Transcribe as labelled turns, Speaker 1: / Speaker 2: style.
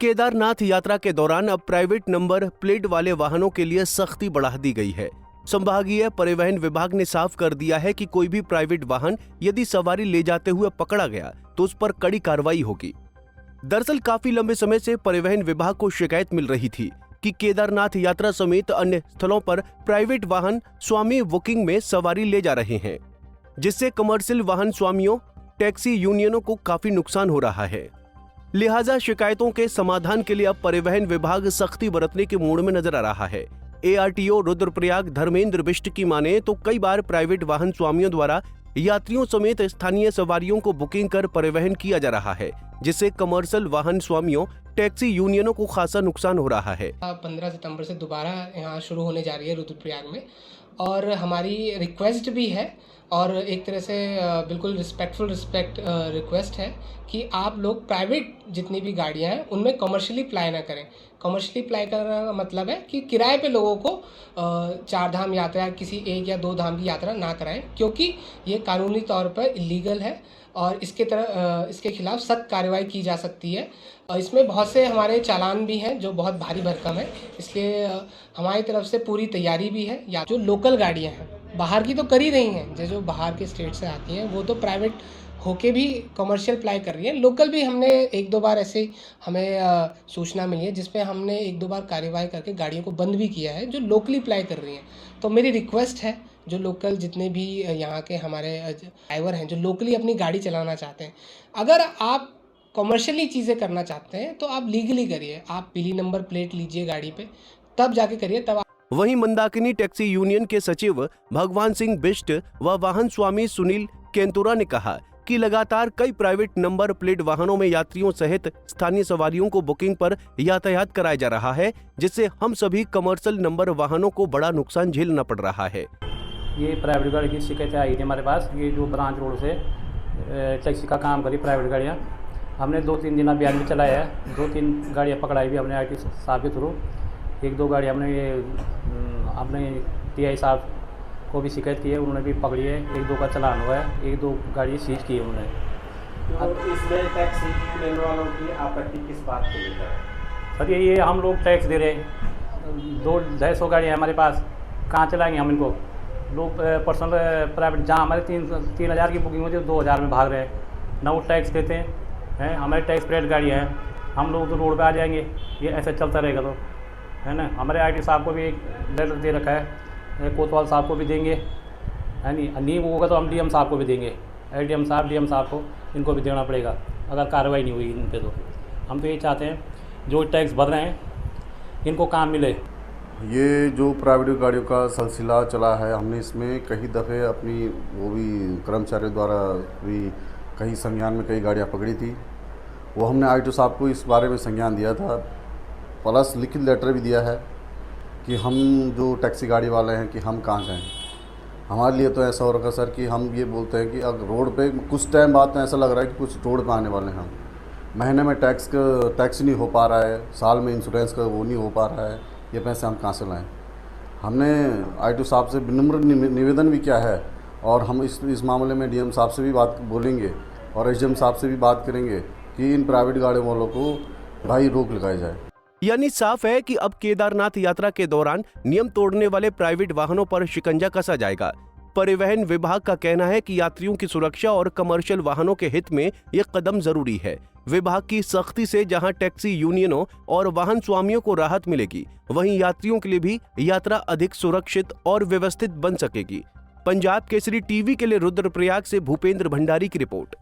Speaker 1: केदारनाथ यात्रा के दौरान अब प्राइवेट नंबर प्लेट वाले वाहनों के लिए सख्ती बढ़ा दी गई है। संभागीय परिवहन विभाग ने साफ कर दिया है कि कोई भी प्राइवेट वाहन यदि सवारी ले जाते हुए पकड़ा गया तो उस पर कड़ी कार्रवाई होगी। दरअसल काफी लंबे समय से परिवहन विभाग को शिकायत मिल रही थी कि केदारनाथ यात्रा समेत अन्य स्थलों पर प्राइवेट वाहन स्वामी बुकिंग में सवारी ले जा रहे हैं, जिससे कमर्शियल वाहन स्वामियों, टैक्सी यूनियनों को काफी नुकसान हो रहा है। लिहाजा शिकायतों के समाधान के लिए अब परिवहन विभाग सख्ती बरतने के मूड में नजर आ रहा है। ARTO रुद्रप्रयाग धर्मेंद्र बिष्ट की माने तो कई बार प्राइवेट वाहन स्वामियों द्वारा यात्रियों समेत स्थानीय सवारियों को बुकिंग कर परिवहन किया जा रहा है, जिससे कमर्शियल वाहन स्वामियों, टैक्सी यूनियनों को खासा नुकसान हो रहा है।
Speaker 2: 15 सितंबर से दोबारा यहाँ शुरू होने जा रही है रुद्रप्रयाग में, और हमारी रिक्वेस्ट भी है और एक तरह से बिल्कुल रिस्पेक्ट रिक्वेस्ट है कि आप लोग प्राइवेट जितनी भी गाड़ियाँ हैं उनमें कमर्शियली फ्लाई ना करें। कमर्शियली फ्लाई करने का मतलब है कि किराए पे लोगों को 4 धाम यात्रा, किसी 1 या 2 धाम की यात्रा ना कराएं, क्योंकि ये कानूनी तौर पर इलीगल है और इसके खिलाफ सख्त कार्रवाई की जा सकती है। इसमें बहुत से हमारे चालान भी हैं जो बहुत भारी भरकम है, इसलिए हमारी तरफ से पूरी तैयारी भी है। या जो लोकल गाड़ियां हैं, बाहर की तो कर ही रही हैं, जो बाहर के स्टेट से आती हैं वो तो प्राइवेट होके भी कमर्शियल अप्लाई कर रही है। लोकल भी हमने 1-2 बार ऐसे हमें सूचना मिली है जिसपे हमने 1-2 बार कार्यवाही करके गाड़ियों को बंद भी किया है जो लोकली अप्लाई कर रही हैं। तो मेरी रिक्वेस्ट है, जो लोकल जितने भी यहाँ के हमारे ड्राइवर हैं जो लोकली अपनी गाड़ी चलाना चाहते हैं, अगर आप कमर्शियली चीज़ें करना चाहते हैं तो आप लीगली करिए। आप पीली नंबर प्लेट लीजिए गाड़ी पे, तब जाके करिए, तब।
Speaker 1: वहीं मंदाकिनी टैक्सी यूनियन के सचिव भगवान सिंह बिष्ट व वाहन स्वामी सुनील केंतुरा ने कहा कि लगातार कई प्राइवेट नंबर प्लेट वाहनों में यात्रियों सहित स्थानीय सवारियों को बुकिंग पर यातायात कराया जा रहा है, जिससे हम सभी कमर्शियल नंबर वाहनों को बड़ा नुकसान झेलना पड़ रहा है।
Speaker 3: ये प्राइवेट गाड़ी की शिकायतें आई थी हमारे पास। ये जो ब्रांच रोड से टैक्सी का काम करी प्राइवेट गाड़ियाँ, हमने 2-3 दिन अभियान भी चलाया है। 2-3 गाड़ियाँ पकड़ाई भी हमने IT साहब के थ्रू। 1-2 गाड़ी हमने TI साहब को भी शिकायत की है, उन्होंने भी पकड़ी है। 1-2 का चालान हुआ है, 1-2 गाड़ी सीज की है उन्होंने।
Speaker 4: और इसमें टैक्सी लेने वालों की आपत्ति किस बात को लेकर है?
Speaker 3: सर ये हम लोग टैक्स दे रहे हैं, 200 गाड़ियाँ हमारे पास, कहाँ चलाएंगे हम इनको? लोग पर्सनल प्राइवेट जहाँ हमारे 3,000 की बुकिंग होती है 2,000 में भाग रहे हैं, ना वो टैक्स देते हैं। हमारे टैक्स प्लेट गाड़ियाँ हैं, हम लोग तो रोड पे आ जाएंगे। ये ऐसे चलता रहेगा तो, है ना। हमारे IT साहब को भी एक लेटर दे रखा है, कोतवाल साहब को भी देंगे, है नहीं वो होगा तो हम DM साहब को भी देंगे। DM साहब को इनको भी देना पड़ेगा अगर कार्रवाई नहीं हुई इन पे। तो हम तो ये चाहते हैं जो टैक्स भर रहे हैं इनको काम मिले।
Speaker 5: ये जो प्राइवेट गाड़ियों का सिलसिला चला है, हमने इसमें कई दफ़े अपनी वो भी कर्मचारियों द्वारा भी कई संज्ञान में कई गाड़ियाँ पकड़ी थी। वो हमने ITO साहब को इस बारे में संज्ञान दिया था, प्लस लिखित लेटर भी दिया है कि हम जो टैक्सी गाड़ी वाले हैं कि हम कहाँ जाएँ। हमारे लिए तो ऐसा हो रखा सर कि हम ये बोलते हैं कि अगर रोड पे कुछ टाइम बाद तो ऐसा लग रहा है कि कुछ रोड पे आने वाले हैं हम। महीने में टैक्स नहीं हो पा रहा है, साल में इंश्योरेंस का वो नहीं हो पा रहा है, ये पैसे हम कहाँ से लाएँ। हमने ITO साहब से विनम्र निवेदन भी किया है और हम इस मामले में DM साहब से भी बात बोलेंगे और SDM साहब से भी बात करेंगे कि इन प्राइवेट गाड़ी वालों को भाई रोक लगाई जाए।
Speaker 1: यानी साफ है कि अब केदारनाथ यात्रा के दौरान नियम तोड़ने वाले प्राइवेट वाहनों पर शिकंजा कसा जाएगा। परिवहन विभाग का कहना है कि यात्रियों की सुरक्षा और कमर्शियल वाहनों के हित में ये कदम जरूरी है। विभाग की सख्ती से जहां टैक्सी यूनियनों और वाहन स्वामियों को राहत मिलेगी, वहीं यात्रियों के लिए भी यात्रा अधिक सुरक्षित और व्यवस्थित बन सकेगी। पंजाब केसरी TV के लिए रुद्रप्रयाग से भूपेंद्र भंडारी की रिपोर्ट।